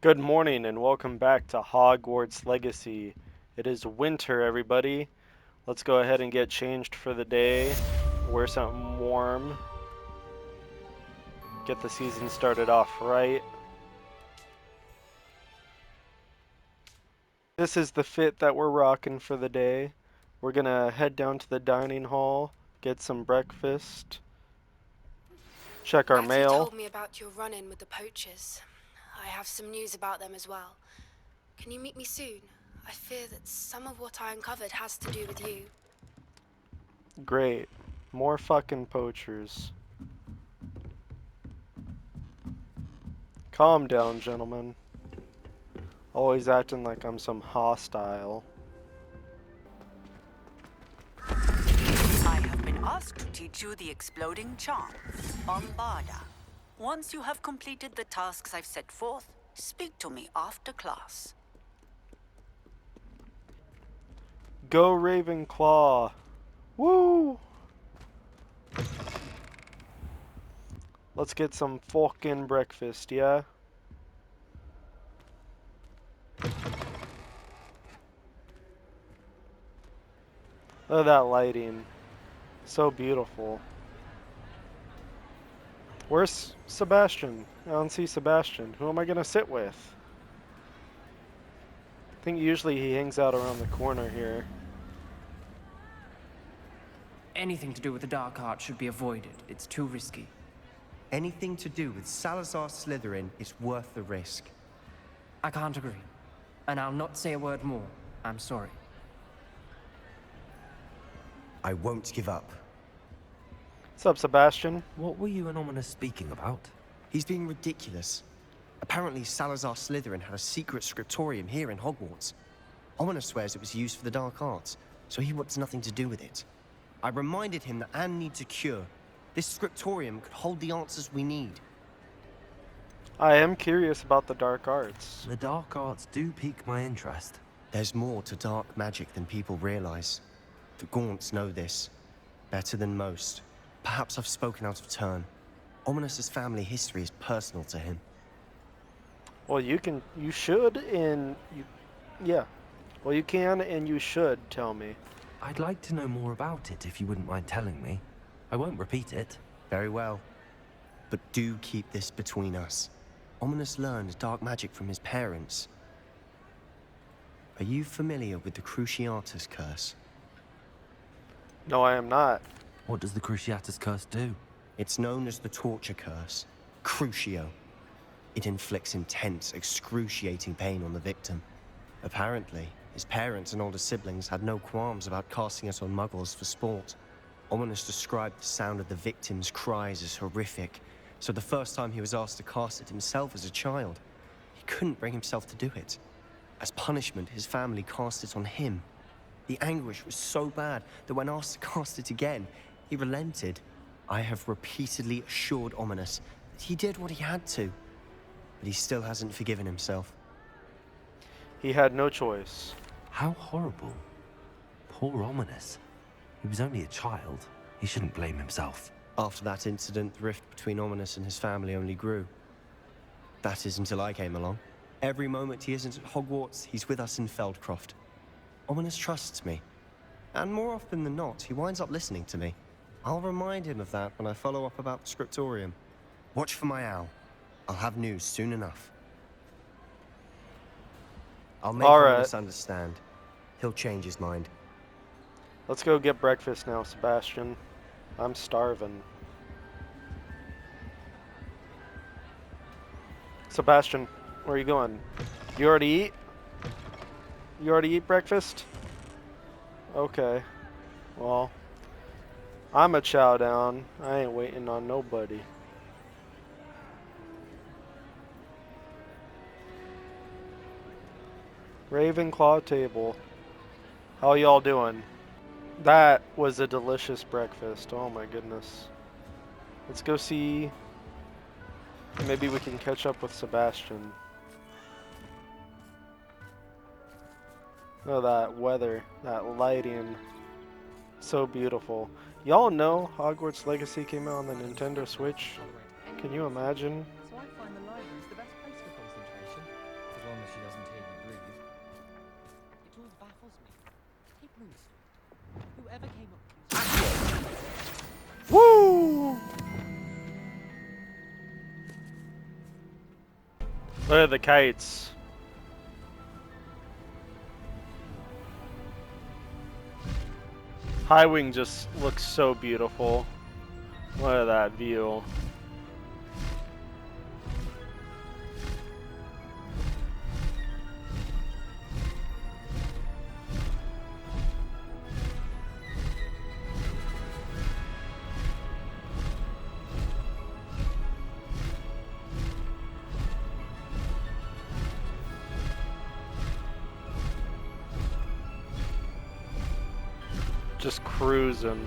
Good morning and welcome back to Hogwarts Legacy. It is winter, everybody. Let's go ahead and get changed for the day. Wear something warm. Get the season started off right. This is the fit that we're rocking for the day. We're gonna head down to the dining hall, get some breakfast, check our Ratty mail. told me about your run-in with the poachers. I have some news about them as well. Can you meet me soon? I fear that some of what I uncovered has to do with you. Great. More fucking poachers. Calm down, gentlemen. Always acting like I'm some hostile. I have been asked to teach you the exploding charm, Bombarda. Once you have completed the tasks I've set forth, speak to me after class. Go Ravenclaw! Woo! Let's get some fucking breakfast, yeah? Look at that lighting. So beautiful. Where's Sebastian? I don't see Sebastian. Who am I gonna sit with? I think usually he hangs out around the corner here. Anything to do with the dark art should be avoided. It's too risky. Anything to do with Salazar Slytherin is worth the risk. I can't agree. And I'll not say a word more. I'm sorry. I won't give up. What's up, Sebastian? What were you and Ominous speaking about? He's being ridiculous. Apparently, Salazar Slytherin had a secret scriptorium here in Hogwarts. Ominous swears it was used for the dark arts, so he wants nothing to do with it. I reminded him that Anne needs a cure. This scriptorium could hold the answers we need. I am curious about the dark arts. The dark arts do pique my interest. There's more to dark magic than people realize. The Gaunts know this. Better than most. Perhaps I've spoken out of turn. Ominous's family history is personal to him. Well, you should, yeah. Well, you can and you should tell me. I'd like to know more about it if you wouldn't mind telling me. I won't repeat it. Very well. But do keep this between us. Ominous learned dark magic from his parents. Are you familiar with the Cruciatus Curse? No, I am not. What does the Cruciatus Curse do? It's known as the Torture Curse. Crucio. It inflicts intense, excruciating pain on the victim. Apparently, his parents and older siblings had no qualms about casting it on muggles for sport. Ominous described the sound of the victim's cries as horrific, so the first time he was asked to cast it himself as a child, he couldn't bring himself to do it. As punishment, his family cast it on him. The anguish was so bad that when asked to cast it again, he relented. I have repeatedly assured Ominous that he did what he had to, but he still hasn't forgiven himself. He had no choice. How horrible. Poor Ominous. He was only a child. He shouldn't blame himself. After that incident, the rift between Ominous and his family only grew. That is until I came along. Every moment he isn't at Hogwarts, he's with us in Feldcroft. Ominous trusts me. And more often than not, he winds up listening to me. I'll remind him of that when I follow up about the scriptorium. Watch for my owl. I'll have news soon enough. I'll make Ominous understand. He'll change his mind. Let's go get breakfast now, Sebastian. I'm starving. Sebastian, where are you going? You already eat? You already eat breakfast? Okay. Well, I'm a chow down. I ain't waiting on nobody. Ravenclaw table. How y'all doing? That was a delicious breakfast. Oh my goodness. Let's go see. Maybe we can catch up with Sebastian. Oh, that weather, that lighting. So beautiful. Y'all know Hogwarts Legacy came out on the Nintendo Switch? Can you imagine? So I find the library's the best place for concentration. Whoever came up with Woo! Look at the kites. High Wing just looks so beautiful. Look at that view. Just cruising.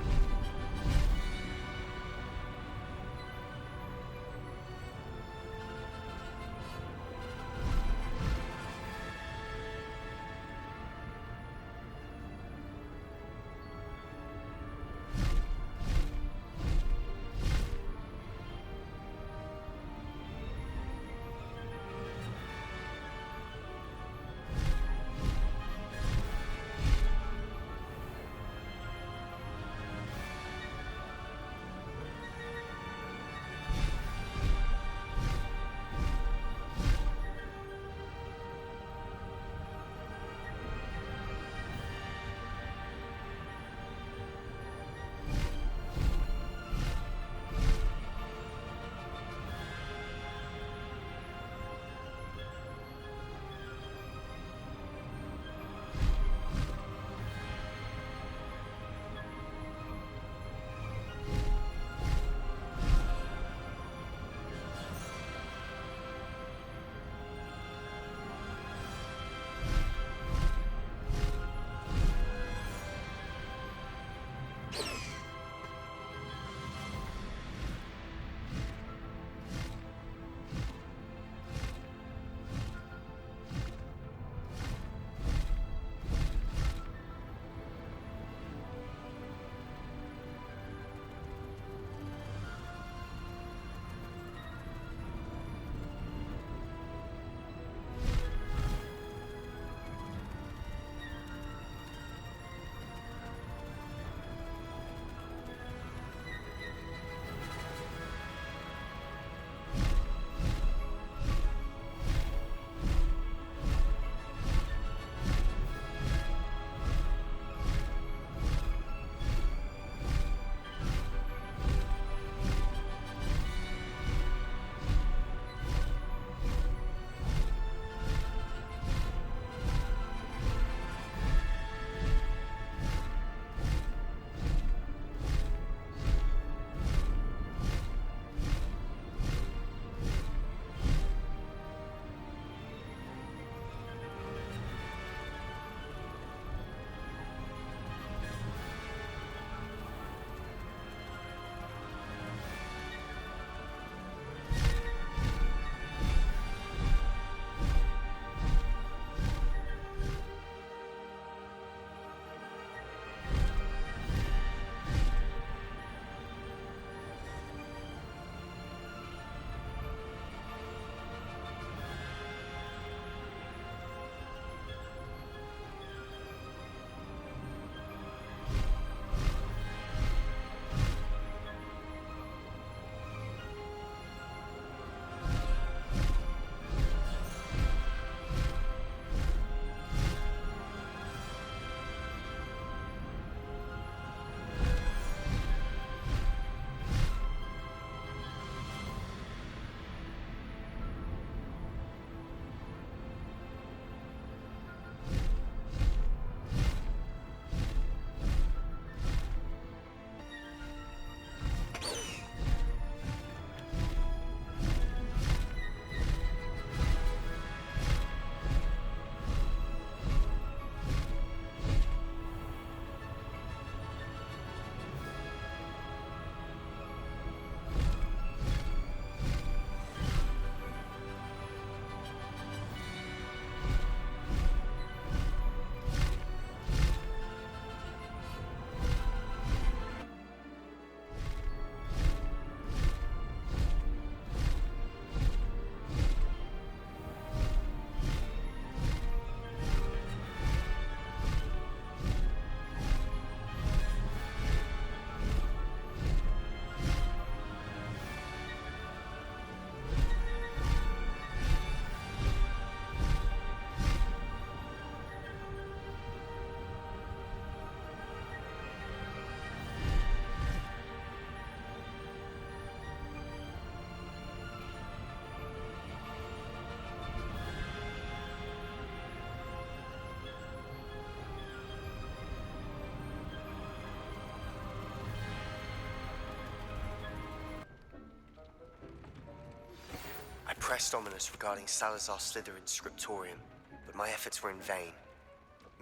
pressed Ominous regarding Salazar Slytherin's scriptorium, but my efforts were in vain.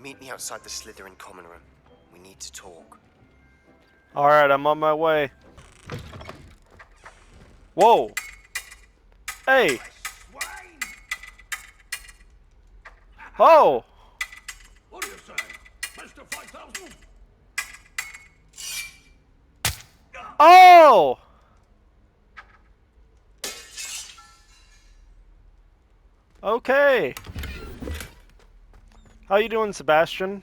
Meet me outside the Slytherin common room. We need to talk. Alright, I'm on my way. Whoa! Hey! Oh! What do you say, Mr. 5000? Oh! Okay. How you doing, Sebastian?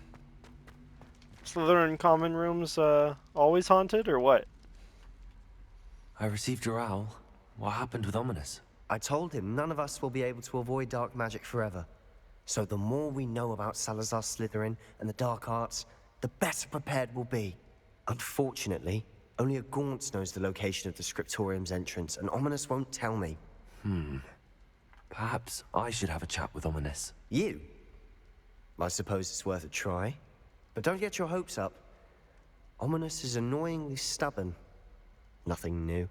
Slytherin common rooms always haunted or what? I received your owl. What happened with Ominous? I told him none of us will be able to avoid dark magic forever. So the more we know about Salazar Slytherin and the dark arts, the better prepared we'll be. Unfortunately, only a Gaunt knows the location of the scriptorium's entrance, and Ominous won't tell me. Perhaps I should have a chat with Ominous. You? I suppose it's worth a try. But don't get your hopes up. Ominous is annoyingly stubborn. Nothing new.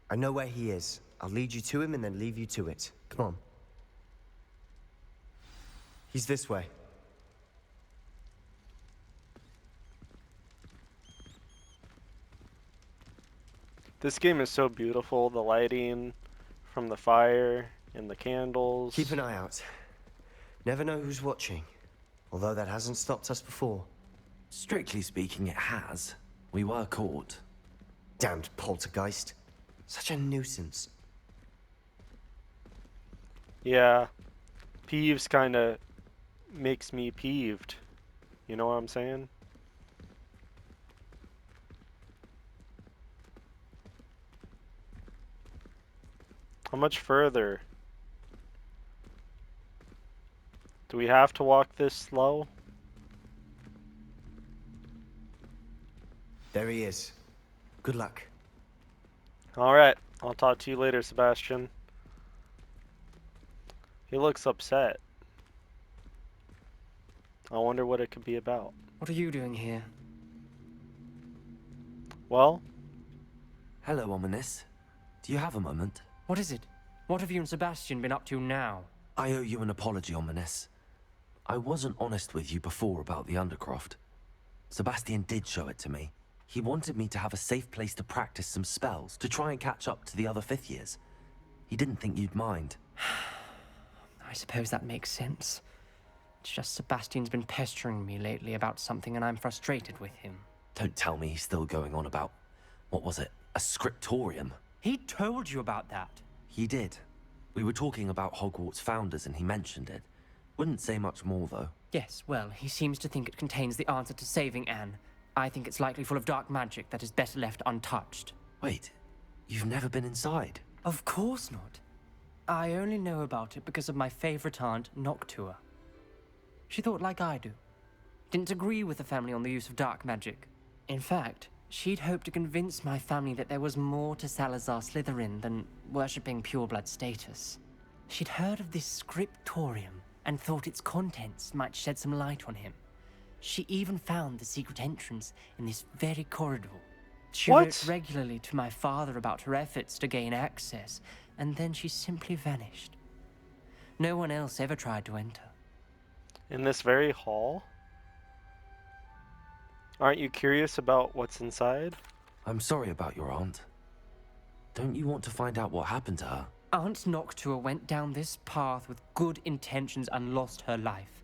I know where he is. I'll lead you to him and then leave you to it. Come on. He's this way. This game is so beautiful, the lighting from the fire and the candles. Keep an eye out. Never know who's watching. Although that hasn't stopped us before. Strictly speaking, it has. We were caught. Damned poltergeist. Such a nuisance. Yeah. Peeves kinda makes me peeved. You know what I'm saying? How much further? Do we have to walk this slow? There he is. Good luck. Alright, I'll talk to you later, Sebastian. He looks upset. I wonder what it could be about. What are you doing here? Well, Hello, Ominous. Do you have a moment? What is it? What have you and Sebastian been up to now? I owe you an apology, Ominous. I wasn't honest with you before about the Undercroft. Sebastian did show it to me. He wanted me to have a safe place to practice some spells, to try and catch up to the other fifth years. He didn't think you'd mind. I suppose that makes sense. It's just Sebastian's been pestering me lately about something and I'm frustrated with him. Don't tell me he's still going on about, what was it, a scriptorium? He told you about that. He did. We were talking about Hogwarts founders and he mentioned it. Wouldn't say much more, though. Yes, well, he seems to think it contains the answer to saving Anne. I think it's likely full of dark magic that is better left untouched. Wait, you've never been inside? Of course not. I only know about it because of my favorite aunt, Noctua. She thought like I do. Didn't agree with the family on the use of dark magic. In fact, she'd hoped to convince my family that there was more to Salazar Slytherin than worshipping pureblood status. She'd heard of this scriptorium and thought its contents might shed some light on him. She even found the secret entrance in this very corridor. She wrote regularly to my father about her efforts to gain access, and then she simply vanished. No one else ever tried to enter. in this very hall? Aren't you curious about what's inside? I'm sorry about your aunt. Don't you want to find out what happened to her? Aunt Noctua went down this path with good intentions and lost her life.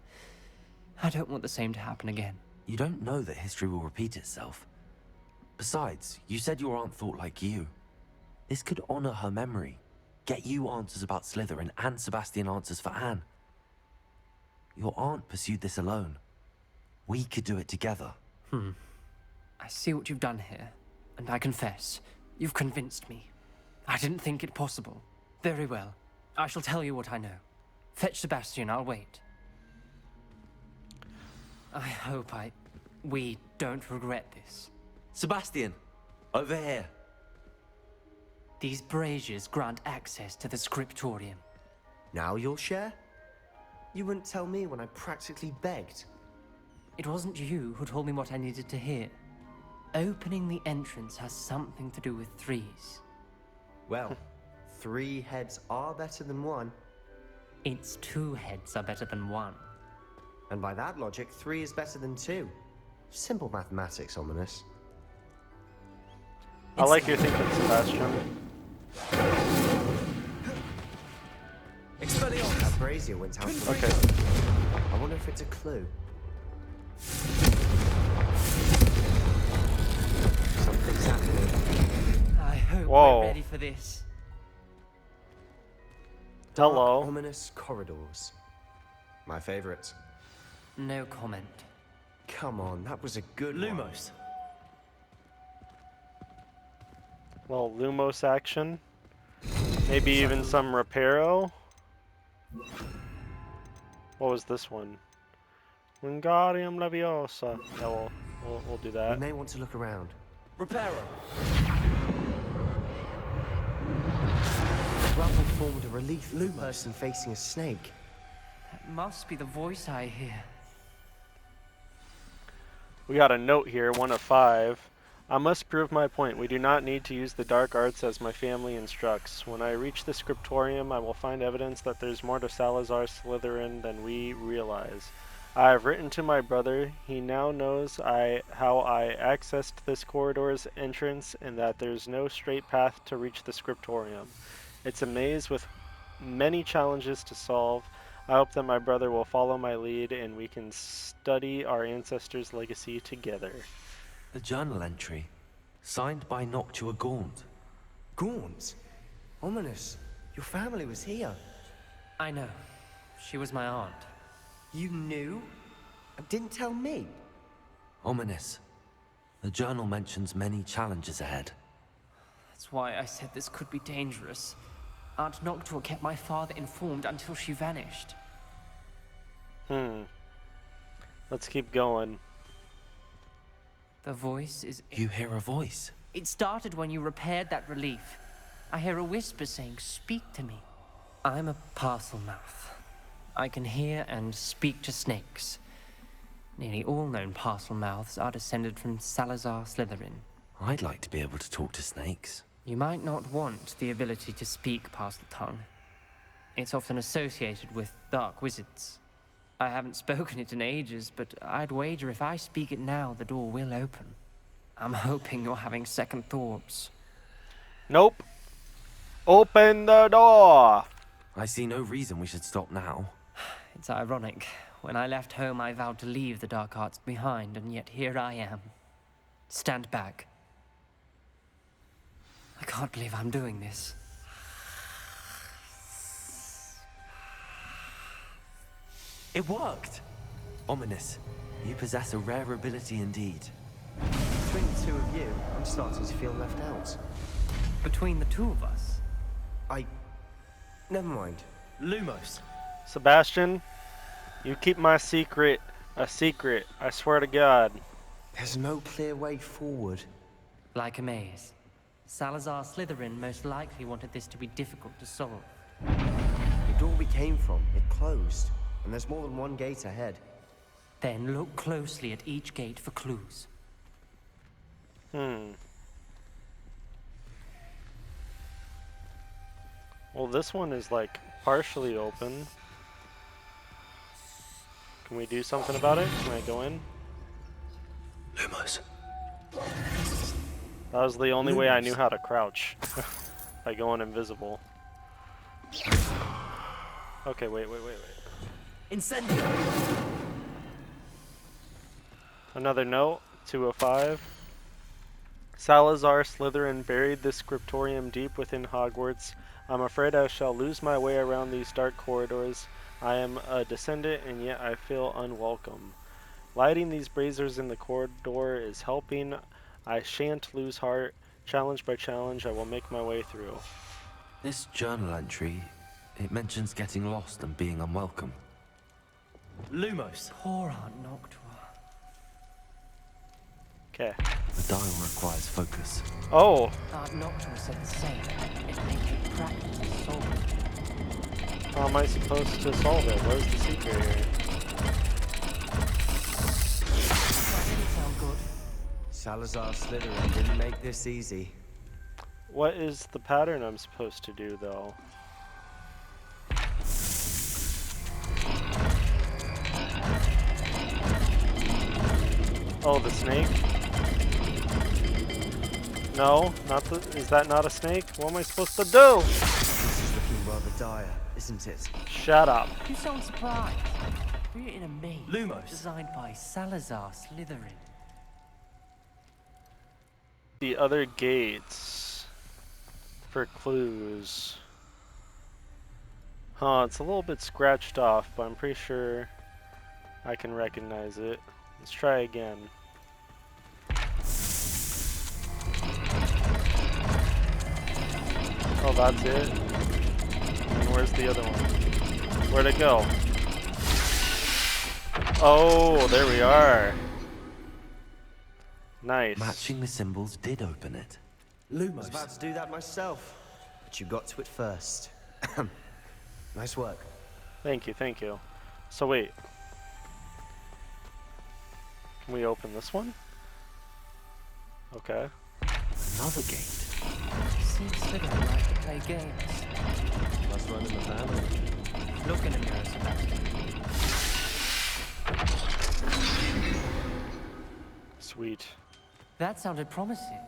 I don't want the same to happen again. You don't know that history will repeat itself. Besides, you said your aunt thought like you. This could honor her memory. Get you answers about Slytherin and Sebastian answers for Anne. Your aunt pursued this alone. We could do it together. I see what you've done here, and I confess, you've convinced me. I didn't think it possible. Very well. I shall tell you what I know. Fetch Sebastian, I'll wait. I hope we don't regret this. Sebastian! Over here! These braziers grant access to the scriptorium. Now you'll share? You wouldn't tell me when I practically begged. It wasn't you who told me what I needed to hear. Opening the entrance has something to do with threes. Well, 3 heads are better than 1. It's 2 heads are better than 1. And by that logic, 3 is better than 2. Simple mathematics, Ominous. I like your thinking, Sebastian. That brazier went out for Okay. I wonder if it's a clue. Something's happening. I hope Whoa. we're ready for this. Dark, Hello. ominous corridors. My favorite. No comment. Come on, that was a good one. Lumos. Well, Lumos action. Maybe even some Reparo. What was this one? Wingardium Leviosa. Yeah, we'll do We that. may want to look around. Reparo. Rubble formed a relief person facing a snake. That must be the voice I hear. We got a note here, 1 of 5. I must prove my point. We do not need to use the dark arts as my family instructs. When I reach the scriptorium, I will find evidence that there's more to Salazar Slytherin than we realize. I have written to my brother. He now knows how I accessed this corridor's entrance and that there's no straight path to reach the scriptorium. It's a maze with many challenges to solve. I hope that my brother will follow my lead and we can study our ancestors' legacy together. The journal entry. Signed by Noctua Gaunt. Gaunt? Ominous. Your family was here. I know. She was my aunt. You knew? And didn't tell me? Ominous. The journal mentions many challenges ahead. That's why I said this could be dangerous. Aunt Noctua kept my father informed until she vanished. Let's keep going. The voice is... You hear a voice. It started when you repaired that relief. I hear a whisper saying, "Speak to me." I'm a parcel mouth. I can hear and speak to snakes. Nearly all known parcel mouths are descended from Salazar Slytherin. I'd like to be able to talk to snakes. You might not want the ability to speak parcel tongue. It's often associated with dark wizards. I haven't spoken it in ages, but I'd wager if I speak it now, the door will open. I'm hoping you're having second thoughts. Nope. Open the door! I see no reason we should stop now. It's ironic. When I left home, I vowed to leave the dark arts behind, and yet here I am. Stand back. I can't believe I'm doing this. It worked! Ominous. You possess a rare ability indeed. Between the two of you, I'm starting to feel left out. Between the two of us? Never mind. Lumos. Sebastian, you keep my secret a secret. I swear to God. There's no clear way forward. Like a maze. Salazar Slytherin most likely wanted this to be difficult to solve. The door we came from, it closed. And there's more than one gate ahead. Then look closely at each gate for clues. Well, this one is like partially open. Can we do something about it? Can I go in? Lumos. That was the only way I knew how to crouch. By going invisible. Okay, wait. Incendio. Another note, 2 of 5. Salazar Slytherin buried this scriptorium deep within Hogwarts. I'm afraid I shall lose my way around these dark corridors. I am a descendant, and yet I feel unwelcome. Lighting these braziers in the corridor is helping. I shan't lose heart. Challenge by challenge, I will make my way through. This journal entry, it mentions getting lost and being unwelcome. Lumos. Poor Aunt Noctua. Okay. The dial requires focus. Oh! Aunt Noctua said the same. It may take practice to solve it. How am I supposed to solve it? Where's the secret here? That didn't sound good. Salazar Slytherin didn't make this easy. What is the pattern I'm supposed to do, though? Oh, the snake? No, not the. Is that not a snake? What am I supposed to do? This is looking rather dire, isn't it? Shut up. You sound surprised. We're in a maze Lumos. designed by Salazar Slytherin. The other gates for clues. Huh, it's a little bit scratched off, but I'm pretty sure I can recognize it. Let's try again. Oh, that's it? And where's the other one? Where'd it go? Oh, there we are. Nice. Matching the symbols did open it. I was about to do that myself, but you got to it first. Nice work. Thank you, thank you. So wait. Can we open this one? Okay. Another gate. Seems Slytherin like to play games. Must run in the family. Look in the mirror, Sebastian. Sweet. That sounded promising.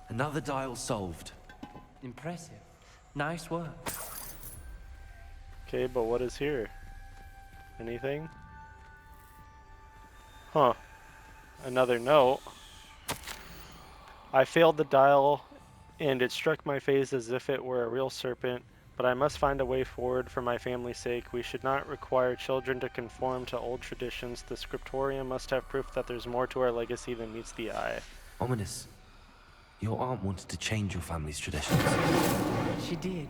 Another dial solved. Impressive. Nice work. Okay, but what is here? Anything? Huh. Another note. I failed the dial, and it struck my face as if it were a real serpent, but I must find a way forward for my family's sake. We should not require children to conform to old traditions. The scriptorium must have proof that there's more to our legacy than meets the eye. Ominous. Your aunt wanted to change your family's traditions. She did.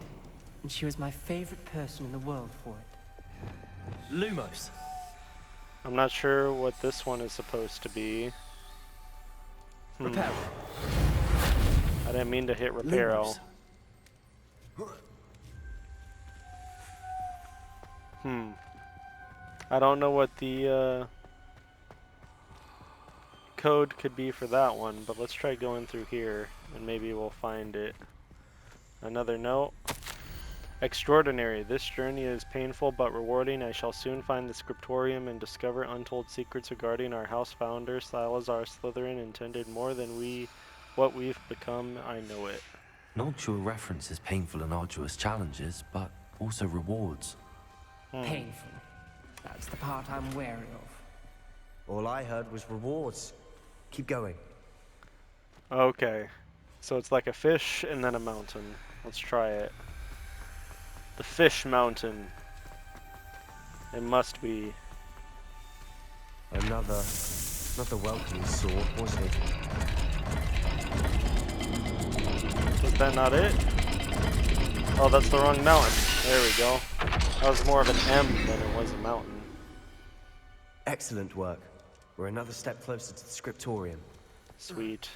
And she was my favorite person in the world for it. Lumos. I'm not sure what this one is supposed to be. Reparo. I didn't mean to hit Reparo. I don't know what the code could be for that one, but let's try going through here and maybe we'll find it. Another note. Extraordinary. This journey is painful but rewarding. I shall soon find the scriptorium and discover untold secrets regarding our house founder, Salazar Slytherin, intended more than what we've become. I know it. Noctua references painful and arduous challenges, but also rewards. Painful. That's the part I'm wary of. All I heard was rewards. Keep going. Okay. So it's like a fish and then a mountain. Let's try it. The fish mountain. It must be. Another welcoming sword, was it? Was that not it? Oh, that's the wrong mountain. There we go. That was more of an M than it was a mountain. Excellent work. We're another step closer to the scriptorium. Sweet.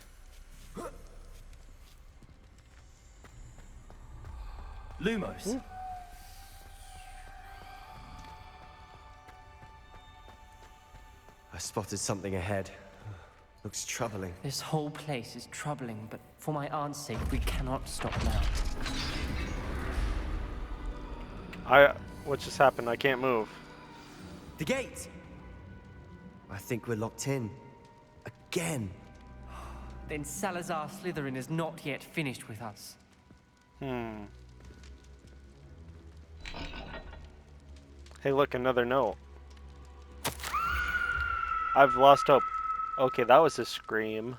Lumos. Ooh. I spotted something ahead. Looks troubling. This whole place is troubling, but for my aunt's sake, we cannot stop now. What just happened? I can't move. The gate! I think we're locked in. Again. Then Salazar Slytherin is not yet finished with us. Hey, look, another note. I've lost hope. Okay, that was a scream.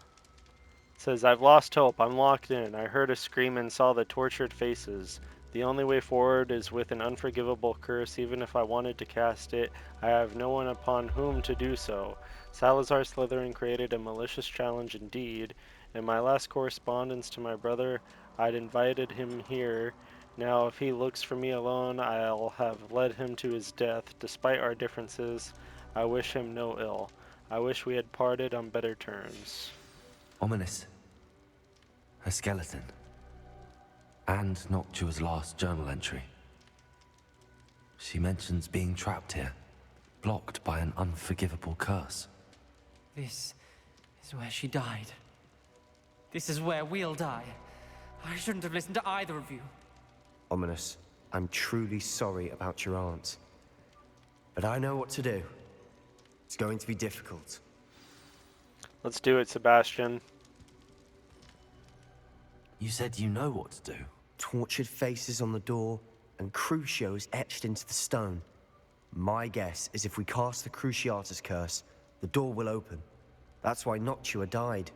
It says, I've lost hope. I'm locked in. I heard a scream and saw the tortured faces. The only way forward is with an unforgivable curse. Even if I wanted to cast it, I have no one upon whom to do so. Salazar Slytherin created a malicious challenge indeed. In my last correspondence to my brother, I'd invited him here. Now, if he looks for me alone, I'll have led him to his death. Despite our differences, I wish him no ill. I wish we had parted on better terms. Ominous. A skeleton. And Noctua's last journal entry. She mentions being trapped here, blocked by an unforgivable curse. This is where she died. This is where we'll die. I shouldn't have listened to either of you. Ominous, I'm truly sorry about your aunt. But I know what to do. It's going to be difficult. Let's do it, Sebastian. You said you know what to do. Tortured faces on the door, and Crucio is etched into the stone. My guess is if we cast the Cruciatus curse, the door will open. That's why Noctua died.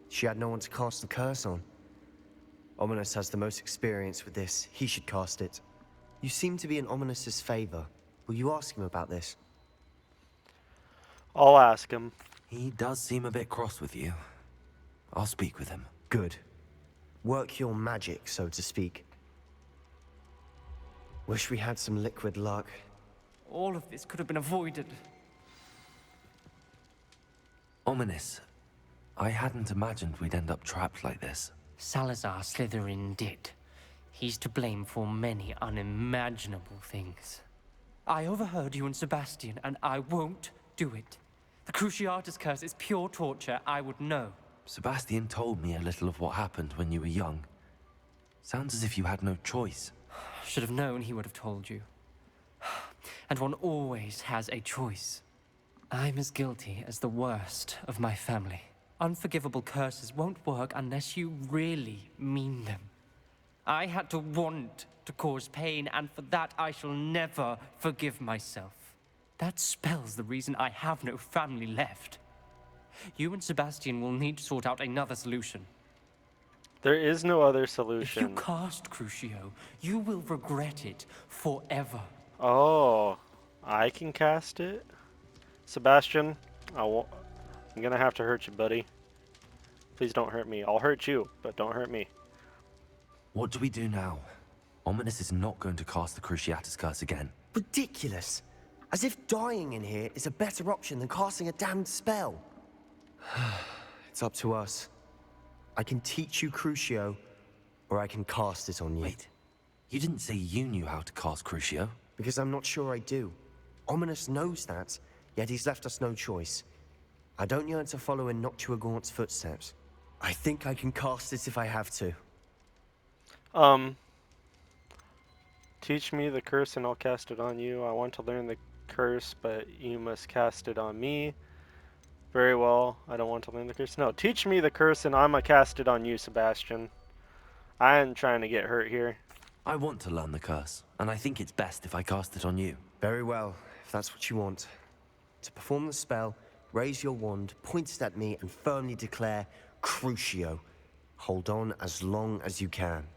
She had no one to cast the curse on. Ominous has the most experience with this. He should cast it. You seem to be in Ominous's favor. Will you ask him about this? I'll ask him. He does seem a bit cross with you. I'll speak with him. Good. Work your magic, so to speak. Wish we had some liquid luck. All of this could have been avoided. Ominous. I hadn't imagined we'd end up trapped like this. Salazar Slytherin did. He's to blame for many unimaginable things. I overheard you and Sebastian, and I won't do it. The Cruciatus curse is pure torture. I would know. Sebastian told me a little of what happened when you were young. Sounds as if you had no choice. Should have known he would have told you. And one always has a choice. I'm as guilty as the worst of my family. Unforgivable curses won't work unless you really mean them. I had to want to cause pain, and for that I shall never forgive myself. That spell's the reason I have no family left. You and Sebastian will need to sort out another solution. There is no other If you solution. cast Crucio, you will regret it forever. Oh, I can cast it? Sebastian, I'm gonna have to hurt you, buddy. Please don't hurt me. I'll hurt you, but don't hurt me. What do we do now? Ominous is not going to cast the Cruciatus curse again. Ridiculous. As if dying in here is a better option than casting a damned spell. It's up to us. I can teach you Crucio, or I can cast it on you. Wait, you didn't say you knew how to cast Crucio? Because I'm not sure I do. Ominous knows that, yet he's left us no choice. I don't yearn to follow in Noctua Gaunt's footsteps. I think I can cast it if I have to. Teach me the curse and I'll cast it on you. I want to learn the curse, but you must cast it on me. Very well. I don't want to learn the curse. No, teach me the curse and I'ma cast it on you, Sebastian. I ain't trying to get hurt here. I want to learn the curse, and I think it's best if I cast it on you. Very well, if that's what you want. To perform the spell, raise your wand, point it at me, and firmly declare Crucio. Hold on as long as you can.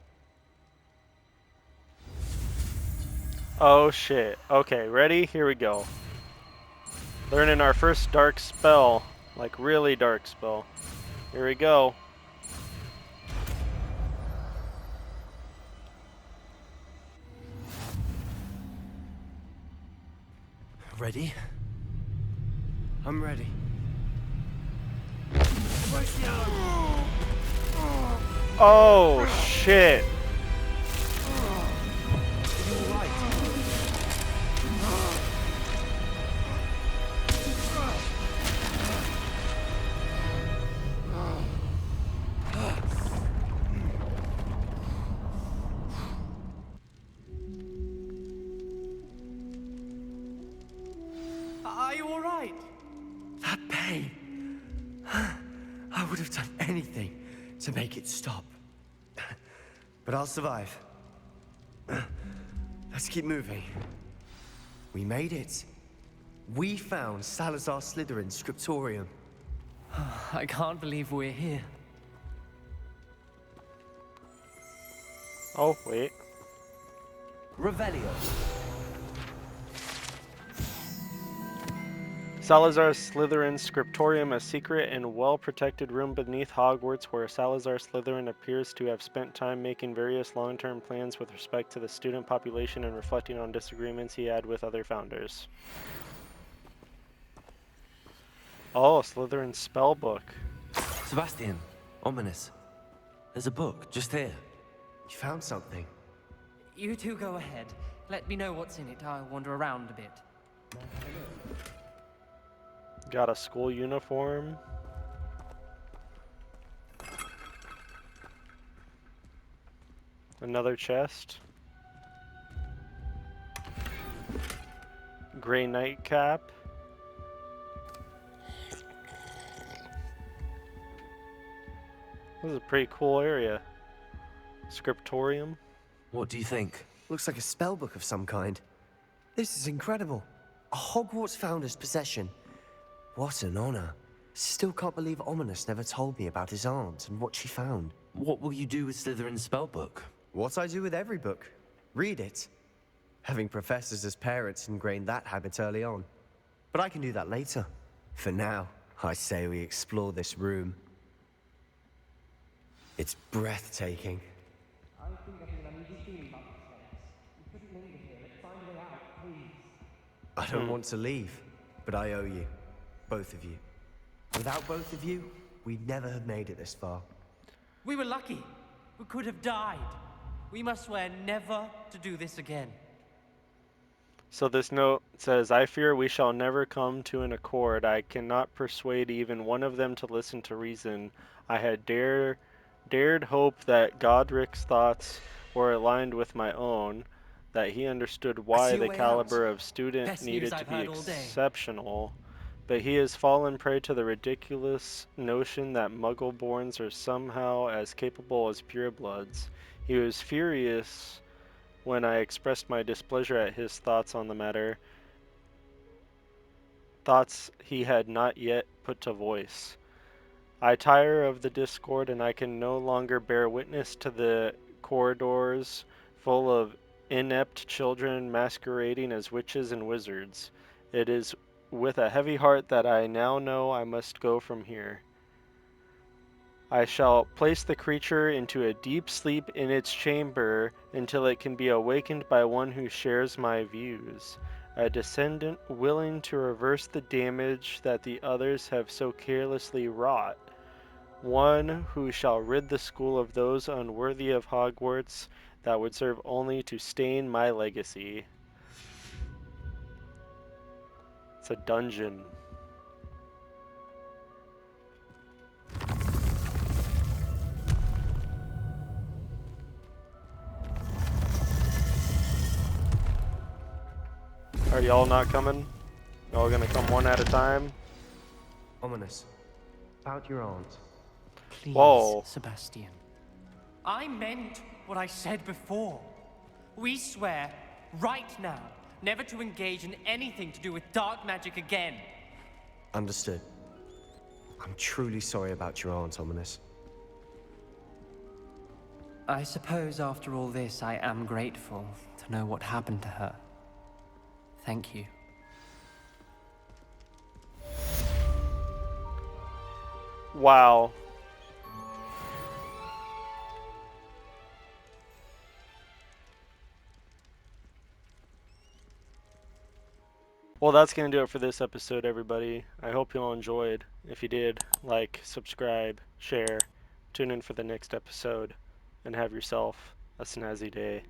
Oh shit. Okay, ready? Here we go. Learning our first dark spell. Like really dark spell. Here we go. Ready? I'm ready. Oh shit. Are you all right? That pain. I would have done anything to make it stop. But I'll survive. Let's keep moving. We made it. We found Salazar Slytherin's scriptorium. I can't believe we're here. Oh, wait. Revelio. Salazar Slytherin's Scriptorium, a secret and well-protected room beneath Hogwarts where Salazar Slytherin appears to have spent time making various long-term plans with respect to the student population and reflecting on disagreements he had with other founders. Oh, Slytherin's spellbook. Sebastian, Ominous. There's a book just here. You found something. You two go ahead. Let me know what's in it. I'll wander around a bit. Got a school uniform. Another chest. Gray nightcap. This is a pretty cool area. Scriptorium. What do you think? Looks like a spellbook of some kind. This is incredible. A Hogwarts founder's possession. What an honor. Still can't believe Ominous never told me about his aunt and what she found. What will you do with Slytherin's spellbook? What I do with every book. Read it. Having professors as parents ingrained that habit early on. But I can do that later. For now, I say we explore this room. It's breathtaking. I think I feel an uneasy feeling about this place. We couldn't linger here. Let's find a way out, please. I don't want to leave, but I owe you. Both of you. Without both of you, we'd never have made it this far. We were lucky. We could have died. We must swear never to do this again. So this note says, I fear we shall never come to an accord. I cannot persuade even one of them to listen to reason. I had dared hope that Godric's thoughts were aligned with my own, that he understood why see a the way caliber out. of student Best needed news to I've be heard all day. exceptional. But he has fallen prey to the ridiculous notion that Muggle-borns are somehow as capable as purebloods. He was furious when I expressed my displeasure at his thoughts on the matter, thoughts he had not yet put to voice. I tire of the discord, and I can no longer bear witness to the corridors full of inept children masquerading as witches and wizards. It is with a heavy heart that I now know I must go from here. I shall place the creature into a deep sleep in its chamber until it can be awakened by one who shares my views, a descendant willing to reverse the damage that the others have so carelessly wrought, one who shall rid the school of those unworthy of Hogwarts that would serve only to stain my legacy. It's a dungeon. Are y'all not coming? Y'all gonna come one at a time? Ominous. About your aunt. Please, Whoa. Sebastian. I meant what I said before. We swear, right now, never to engage in anything to do with dark magic again. Understood. I'm truly sorry about your aunt, Ominous. I suppose after all this, I am grateful to know what happened to her. Thank you. Wow. Well, that's going to do it for this episode, everybody. I hope you all enjoyed. If you did, like, subscribe, share, tune in for the next episode, and have yourself a snazzy day.